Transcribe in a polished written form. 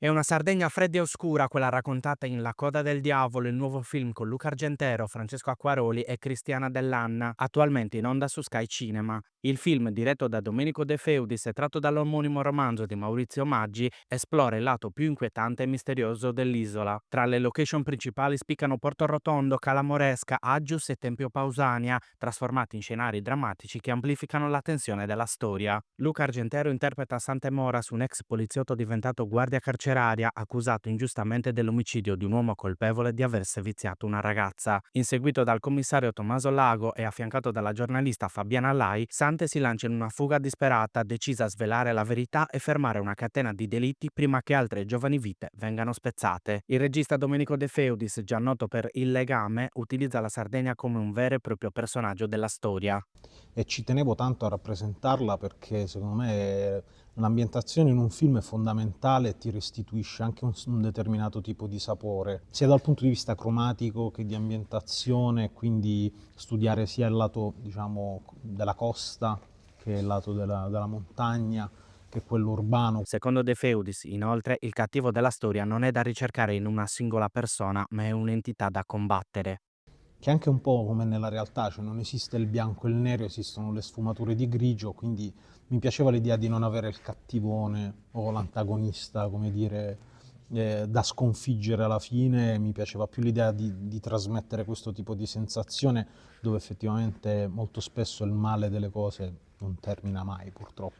È una Sardegna fredda e oscura quella raccontata in La coda del diavolo, il nuovo film con Luca Argentero, Francesco Acquaroli e Cristiana Dell'Anna, attualmente in onda su Sky Cinema. Il film, diretto da Domenico De Feudis e tratto dall'omonimo romanzo di Maurizio Maggi, esplora il lato più inquietante e misterioso dell'isola. Tra le location principali spiccano Porto Rotondo, Cala Moresca, Aggius e Tempio Pausania, trasformati in scenari drammatici che amplificano la tensione della storia. Luca Argentero interpreta Santemoras, un ex poliziotto diventato guardia carceraria, accusato ingiustamente dell'omicidio di un uomo colpevole di aver seviziato una ragazza. Inseguito dal commissario Tommaso Lago e affiancato dalla giornalista Fabiana Lai, Sante si lancia in una fuga disperata, decisa a svelare la verità e fermare una catena di delitti prima che altre giovani vite vengano spezzate. Il regista Domenico De Feudis, già noto per Il legame, utilizza la Sardegna come un vero e proprio personaggio della storia. E ci tenevo tanto a rappresentarla perché secondo me l'ambientazione in un film è fondamentale e ti restituisce anche un determinato tipo di sapore, sia dal punto di vista cromatico che di ambientazione, quindi studiare sia il lato, diciamo, della costa che il lato della montagna, che quello urbano. Secondo De Feudis, inoltre, il cattivo della storia non è da ricercare in una singola persona, ma è un'entità da combattere. Che è anche un po' come nella realtà, cioè non esiste il bianco e il nero, esistono le sfumature di grigio, quindi mi piaceva l'idea di non avere il cattivone o l'antagonista, come dire, da sconfiggere alla fine, mi piaceva più l'idea di trasmettere questo tipo di sensazione dove effettivamente molto spesso il male delle cose non termina mai, purtroppo.